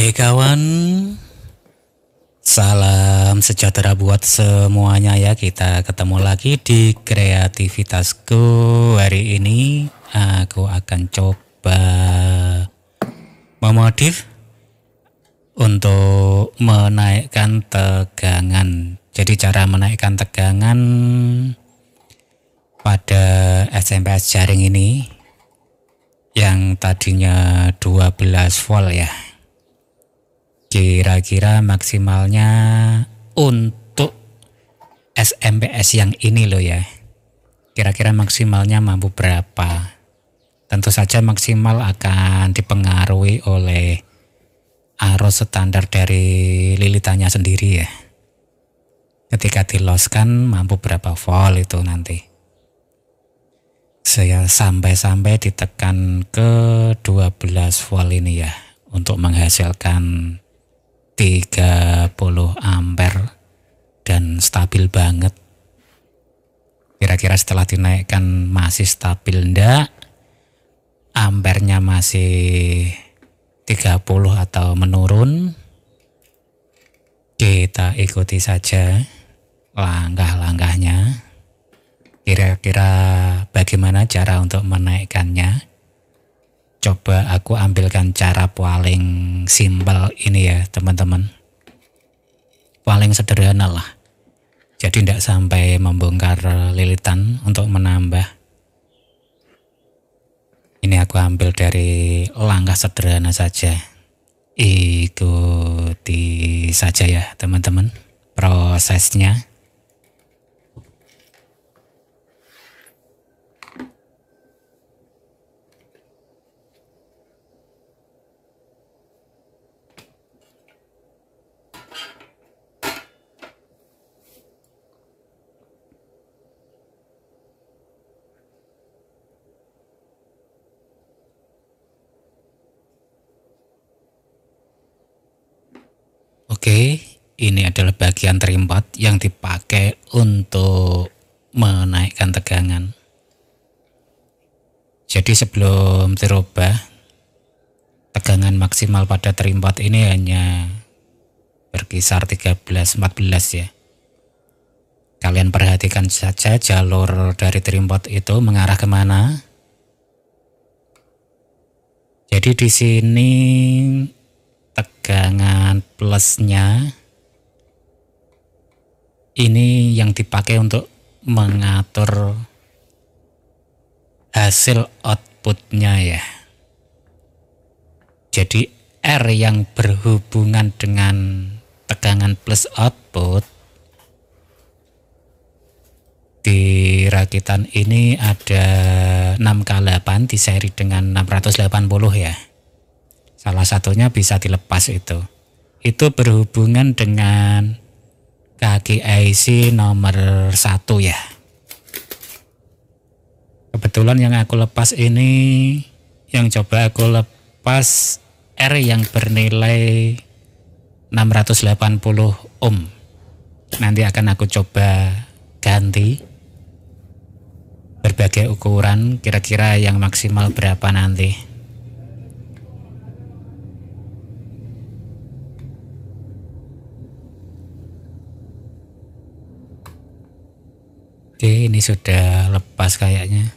Hei kawan, salam sejahtera buat semuanya ya. Kita ketemu lagi di kreativitasku. Hari ini aku akan coba memodif untuk menaikkan tegangan. Jadi cara menaikkan tegangan pada SMS jaring ini yang tadinya 12 volt ya. Kira-kira maksimalnya untuk SMPS yang ini loh ya. Kira-kira maksimalnya mampu berapa? Tentu saja maksimal akan dipengaruhi oleh arus standar dari lilitannya sendiri ya. Ketika diloskan mampu berapa volt itu nanti. Saya sampai ditekan ke 12 volt ini ya. Untuk menghasilkan 30 ampere dan stabil banget. Kira-kira setelah dinaikkan masih stabil enggak? Ampernya masih 30 atau menurun? Kita ikuti saja langkah-langkahnya. Kira-kira bagaimana cara untuk menaikkannya? Coba aku ambilkan cara paling simpel ini ya teman-teman. Paling sederhana lah. Jadi tidak sampai membongkar lilitan untuk menambah. Ini aku ambil dari langkah sederhana saja. Ikuti saja ya teman-teman prosesnya. Oke, ini adalah bagian terimpot yang dipakai untuk menaikkan tegangan. Jadi sebelum dirubah, tegangan maksimal pada terimpot ini hanya berkisar 13-14 ya. Kalian perhatikan saja jalur dari terimpot itu mengarah kemana. Jadi di sini tegangan plusnya ini yang dipakai untuk mengatur hasil outputnya ya. Jadi R yang berhubungan dengan tegangan plus output di rakitan ini ada 6K8 di seri dengan 680 ya. Salah satunya bisa dilepas itu. Itu berhubungan dengan kaki IC nomor 1 ya. Kebetulan yang aku lepas ini, yang coba aku lepas R yang bernilai 680 ohm. Nanti akan aku coba ganti berbagai ukuran, kira-kira yang maksimal berapa nanti. Oke, ini sudah lepas kayaknya.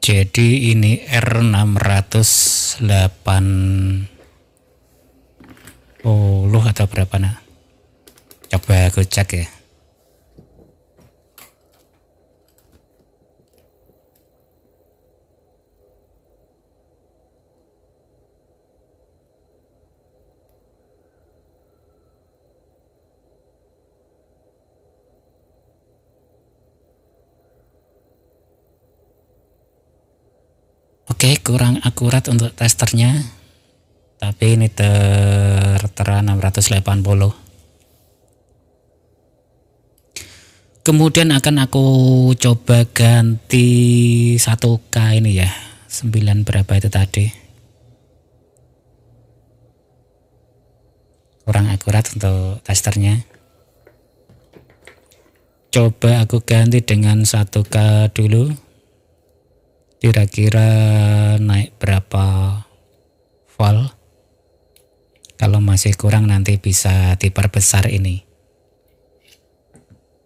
Jadi ini R680 atau berapa nah? Coba aku cek ya. Oke, kurang akurat untuk testernya, tapi ini tertera 680. Kemudian akan aku coba ganti 1K ini ya, 9 berapa itu tadi. Kurang akurat untuk testernya. Coba aku ganti dengan 1K dulu. Kira-kira naik berapa volt? Kalau masih kurang nanti bisa diperbesar ini.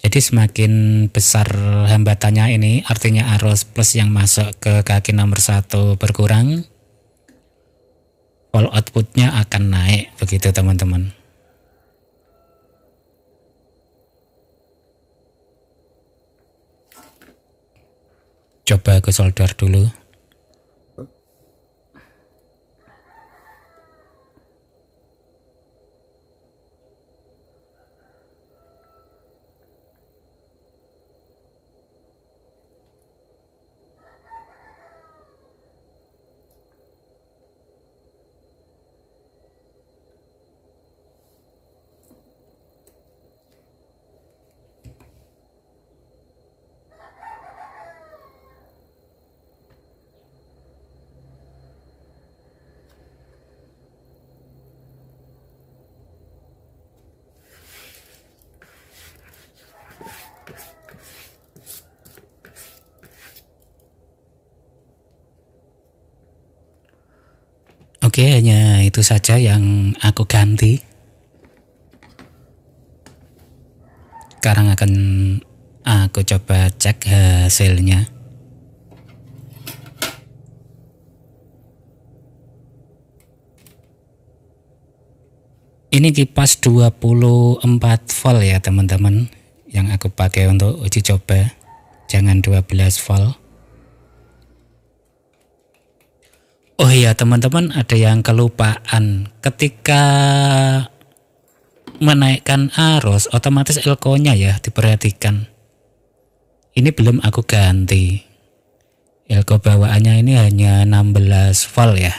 Jadi semakin besar hambatannya ini, artinya arus plus yang masuk ke kaki nomor 1 berkurang, volt outputnya akan naik, begitu teman-teman. Coba aku solder dulu. Oke, hanya itu saja yang aku ganti. Sekarang akan aku coba cek hasilnya. Ini kipas 24 volt ya teman-teman, yang aku pakai untuk uji coba. Jangan 12 volt. Oh iya teman-teman, ada yang kelupaan. Ketika menaikkan arus, otomatis elko-nya ya diperhatikan. Ini belum aku ganti. Elko bawaannya ini hanya 16 volt ya.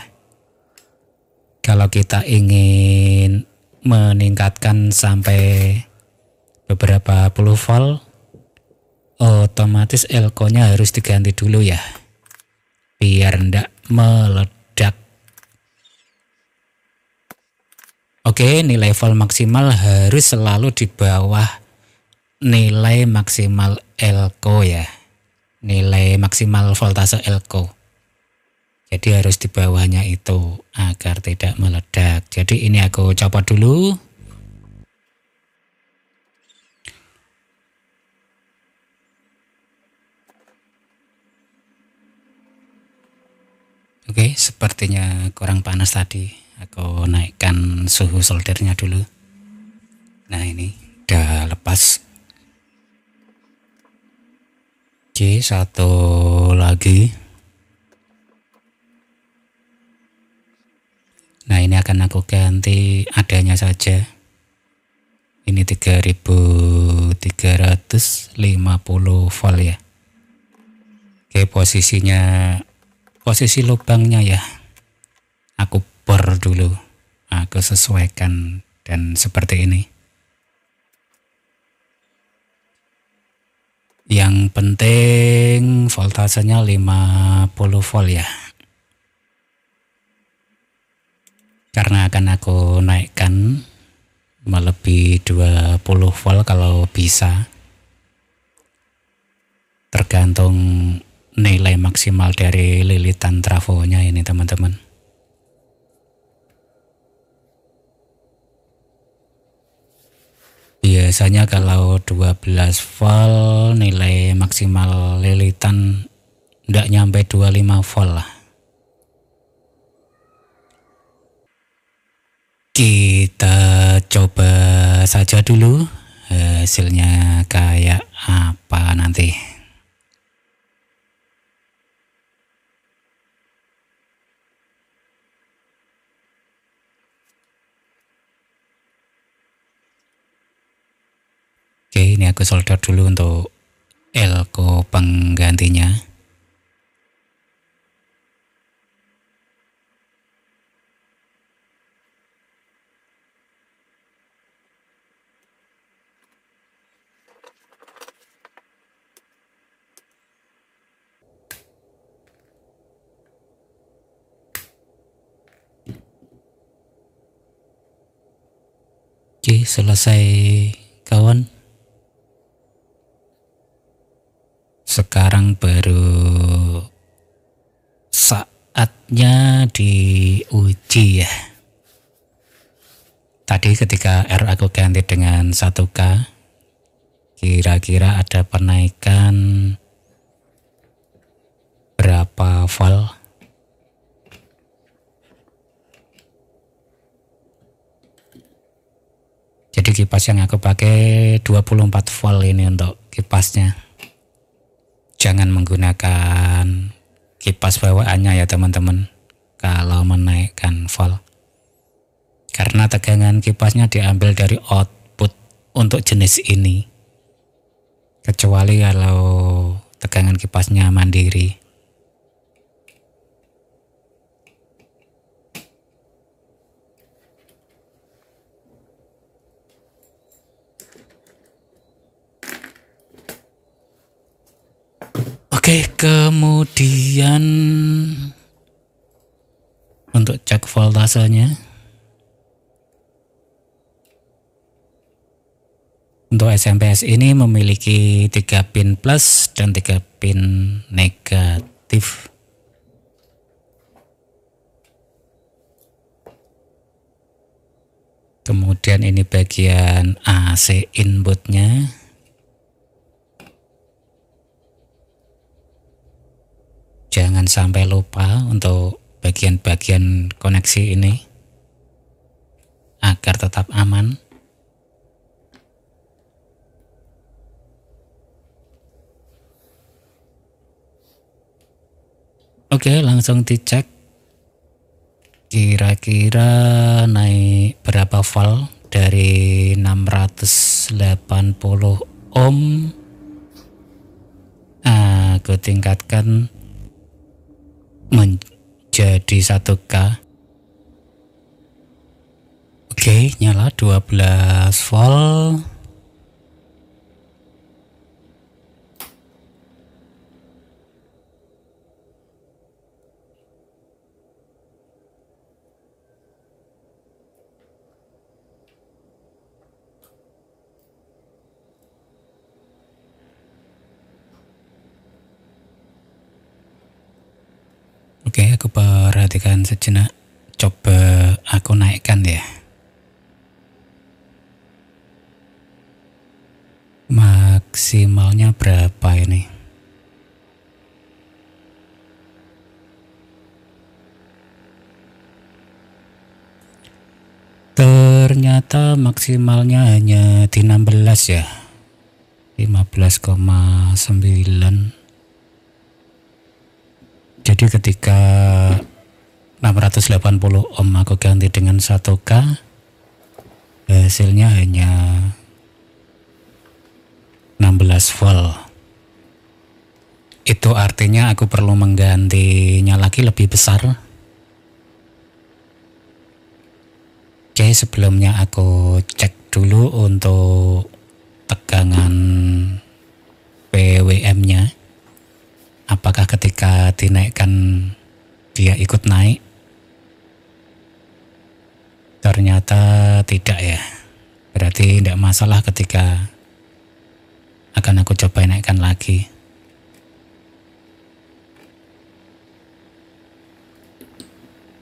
Kalau kita ingin meningkatkan sampai beberapa puluh volt, otomatis elko-nya harus diganti dulu ya, biar ndak meledak. Oke, nilai volt maksimal harus selalu di bawah nilai maksimal elko ya, nilai maksimal voltase elko. Jadi harus di bawahnya itu agar tidak meledak. Jadi ini aku copot dulu. Oke, sepertinya kurang panas tadi. Aku naikkan suhu soldernya dulu. Nah, ini udah lepas. Oke, satu lagi. Nah, ini akan aku ganti adanya saja. Ini 3350 volt ya. Oke, posisi lubangnya ya, aku bor dulu, aku sesuaikan dan seperti ini. Yang penting voltasenya 50 volt ya, karena akan aku naikkan melebihi 20 volt kalau bisa, tergantung nilai maksimal dari lilitan trafonya ini teman-teman. Biasanya kalau 12 volt nilai maksimal lilitan enggak nyampe 25 volt lah. Kita coba saja dulu hasilnya kayak apa nanti. Oke, ini aku solder dulu untuk elko penggantinya. Oke, selesai kawan. Sekarang baru saatnya diuji ya. Tadi ketika R aku ganti dengan 1K, kira-kira ada penaikan berapa volt? Jadi kipas yang aku pakai 24 volt ini untuk kipasnya. Jangan menggunakan kipas bawaannya ya teman-teman kalau menaikkan volt. Karena tegangan kipasnya diambil dari output untuk jenis ini. Kecuali kalau tegangan kipasnya mandiri. Oke, kemudian untuk cek voltasenya, untuk SMPS ini memiliki 3 pin plus dan 3 pin negatif. Kemudian ini bagian AC inputnya. Jangan sampai lupa untuk bagian-bagian koneksi ini agar tetap aman. Oke, langsung dicek kira-kira naik berapa volt dari 680 ohm. Aku tingkatkan menjadi 1K. Oke, nyala 12 volt. Oke, aku perhatikan sejenak. Coba aku naikkan ya. Maksimalnya berapa ini? Ternyata maksimalnya hanya di 16 ya. 15,9. Jadi ketika 680 ohm aku ganti dengan 1K, hasilnya hanya 16 volt. Itu artinya aku perlu menggantinya lagi lebih besar. Oke, sebelumnya aku cek dulu untuk tegangan PWM-nya. Apakah ketika dinaikkan dia ikut naik? Ternyata tidak ya. Berarti tidak masalah ketika akan aku coba naikkan lagi.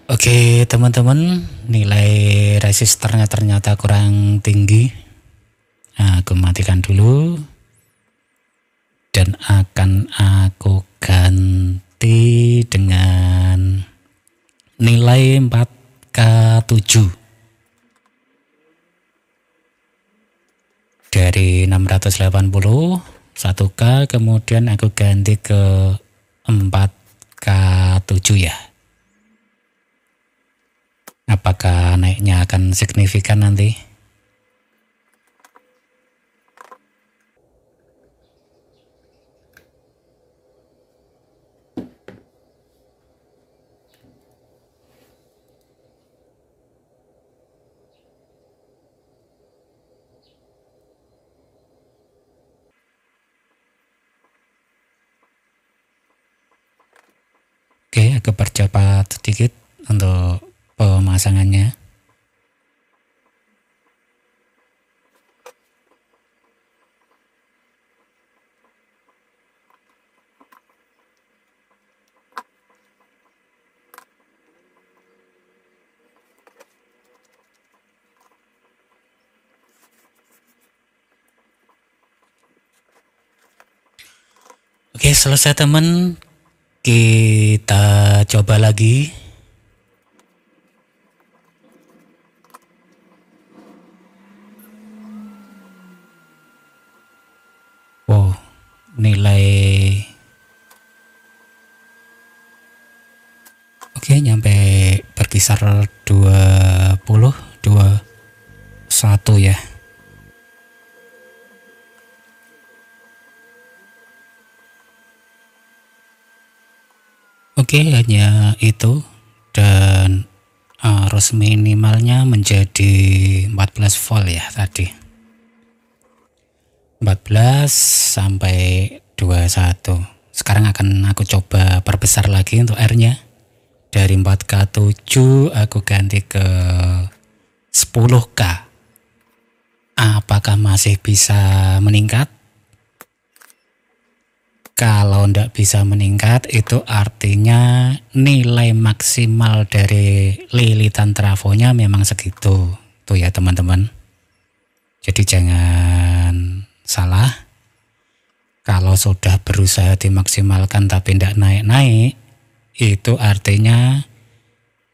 Oke teman-teman, nilai resistornya ternyata kurang tinggi. Nah, aku matikan dulu dan akan aku ganti dengan nilai 4K7 dari 680 1K, kemudian aku ganti ke 4K7 ya. Apakah naiknya akan signifikan nanti? Oke, aku percepat sedikit untuk pemasangannya. selesai teman. Kita coba lagi. Wow, nilai oke nyampe berkisar 21 ya. Oke, hanya itu, dan arus minimalnya menjadi 14 volt ya tadi. 14 sampai 21. Sekarang akan aku coba perbesar lagi untuk R-nya. Dari 4K7 aku ganti ke 10K. Apakah masih bisa meningkat? Kalau tidak bisa meningkat, itu artinya nilai maksimal dari lilitan trafonya memang segitu. Tuh ya teman-teman. Jadi jangan salah. Kalau sudah berusaha dimaksimalkan tapi tidak naik-naik, itu artinya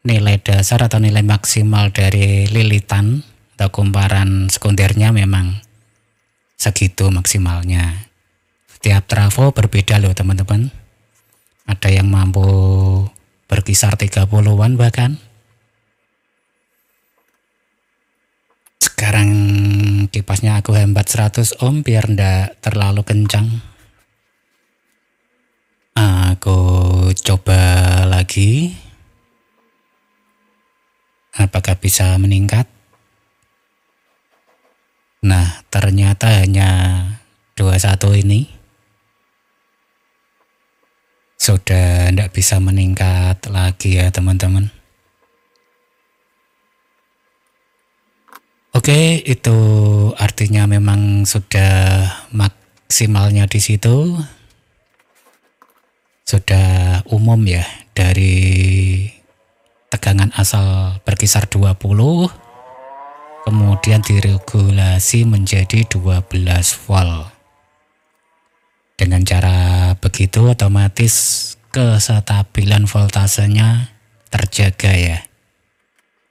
nilai dasar atau nilai maksimal dari lilitan atau kumparan sekundernya memang segitu maksimalnya. Setiap trafo berbeda loh teman-teman. Ada yang mampu berkisar 30-an bahkan. Sekarang kipasnya aku hemat 100 ohm biar ndak terlalu kencang. Aku coba lagi. Apakah bisa meningkat? Nah, ternyata hanya 21 ini. Sudah tidak bisa meningkat lagi ya teman-teman. Oke, itu artinya memang sudah maksimalnya di situ. Sudah umum ya, dari tegangan asal berkisar 20, kemudian diregulasi menjadi 12 volt. Dengan cara begitu otomatis kestabilan voltasenya terjaga ya.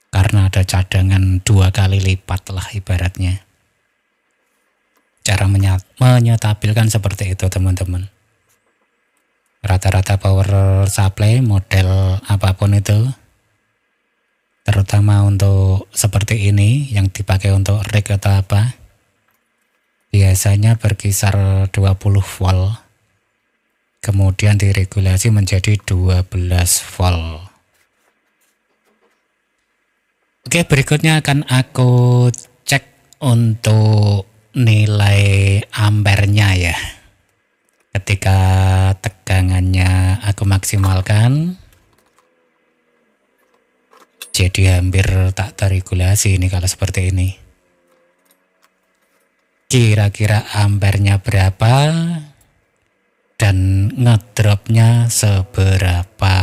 Karena ada cadangan 2 kali lipat lah ibaratnya. Cara menyetabilkan seperti itu teman-teman. Rata-rata power supply model apapun itu, terutama untuk seperti ini yang dipakai untuk rig atau apa, biasanya berkisar 20 volt, kemudian diregulasi menjadi 12 volt. Oke, berikutnya akan aku cek untuk nilai ampernya ya. Ketika tegangannya aku maksimalkan, jadi hampir tak terregulasi ini kalau seperti ini. Kira-kira ampernya berapa dan ngedropnya seberapa.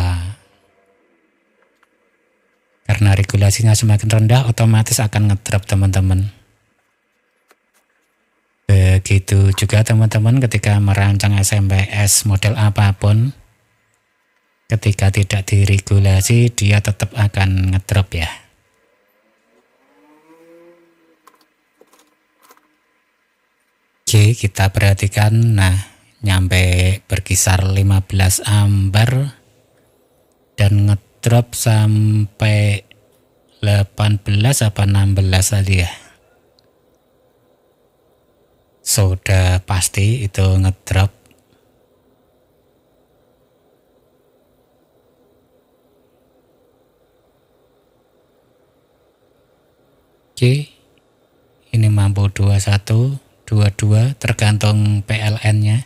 Karena regulasinya semakin rendah, otomatis akan ngedrop teman-teman. Begitu juga teman-teman ketika merancang SMPS model apapun, ketika tidak diregulasi dia tetap akan ngedrop ya. Oke, kita perhatikan, nah nyampe berkisar 15 ampere dan ngedrop sampai 18 apa 16 tadi ya. Sudah pasti itu ngedrop. Oke, ini mampu 21, 22 tergantung PLN-nya.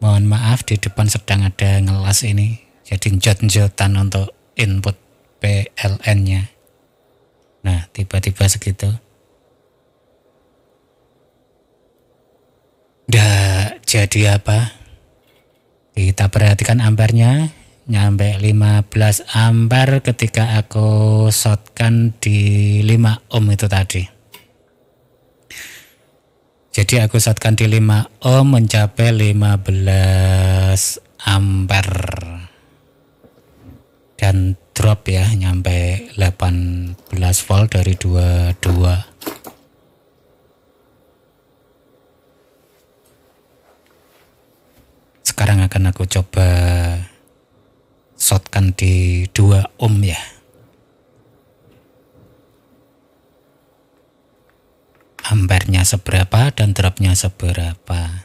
Mohon maaf di depan sedang ada ngelas ini, jadi jot-jotan untuk input PLN-nya. Nah, tiba-tiba segitu. Nggak jadi apa. Kita perhatikan ampernya, nyampe 15 ampere ketika aku shotkan di 5 ohm itu tadi. Jadi aku shotkan di 5 ohm mencapai 15 ampere dan drop ya nyampe 18 volt dari 22. Sekarang akan aku coba shotkan di 2 ohm ya. Ampernya seberapa dan dropnya seberapa.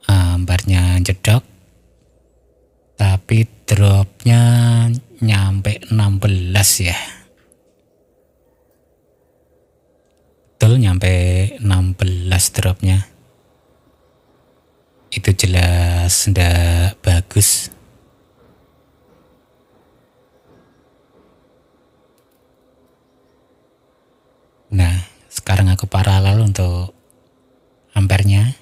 Ampernya jedok, tapi dropnya nyampe 16 ya. Betul, nyampe 16 dropnya. Itu jelas ndak bagus. Nah, sekarang aku paralel untuk ampernya,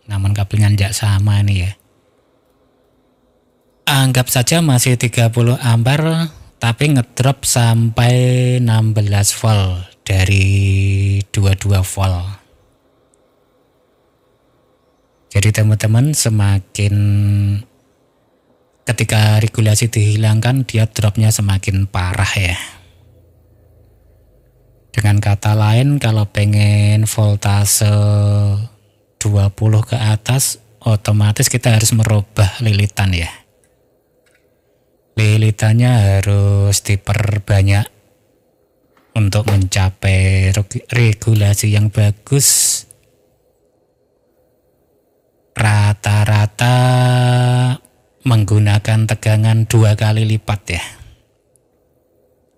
namun kabelnya tidak sama ini ya. Anggap saja masih 30 ampere, tapi ngedrop sampai 16 volt dari 22 volt. Jadi teman-teman, semakin ketika regulasi dihilangkan, dia dropnya semakin parah ya. Dengan kata lain, kalau pengen voltase 20 ke atas, otomatis kita harus merubah lilitan ya. Lilitannya harus diperbanyak untuk mencapai regulasi yang bagus. Rata-rata menggunakan tegangan 2 kali lipat ya.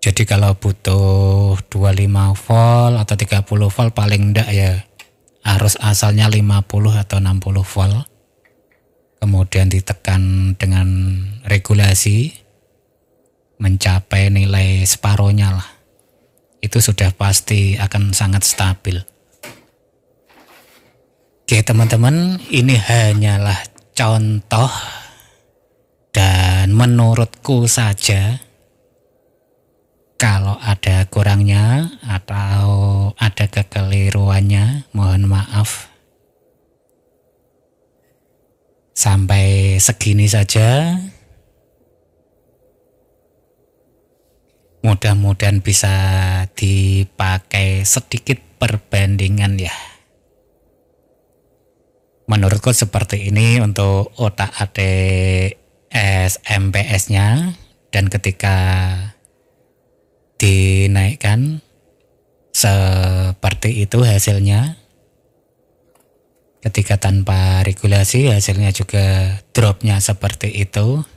Jadi kalau butuh 25 volt atau 30 volt paling enggak ya harus asalnya 50 atau 60 volt. Kemudian ditekan dengan regulasi mencapai nilai separohnya lah. Itu sudah pasti akan sangat stabil. Oke teman-teman, ini hanyalah contoh dan menurutku saja. Kalau ada kurangnya atau ada kekeliruannya, mohon maaf. Sampai segini saja. Mudah-mudahan bisa dipakai sedikit perbandingan ya. Menurutku seperti ini untuk otak-atik SMP-nya, dan ketika dinaikkan seperti itu hasilnya. Ketika tanpa regulasi hasilnya juga dropnya seperti itu.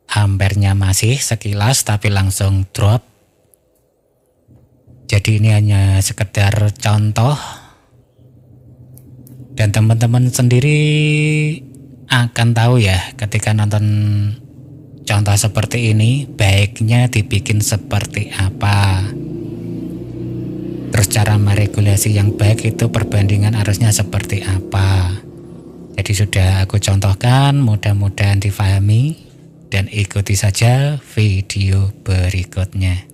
Ampernya masih sekilas tapi langsung drop. Jadi ini hanya sekedar contoh, dan teman-teman sendiri akan tahu ya ketika nonton contoh seperti ini, baiknya dibikin seperti apa. Terus cara meregulasi yang baik itu perbandingan arusnya seperti apa. Jadi sudah aku contohkan, mudah-mudahan difahami dan ikuti saja video berikutnya.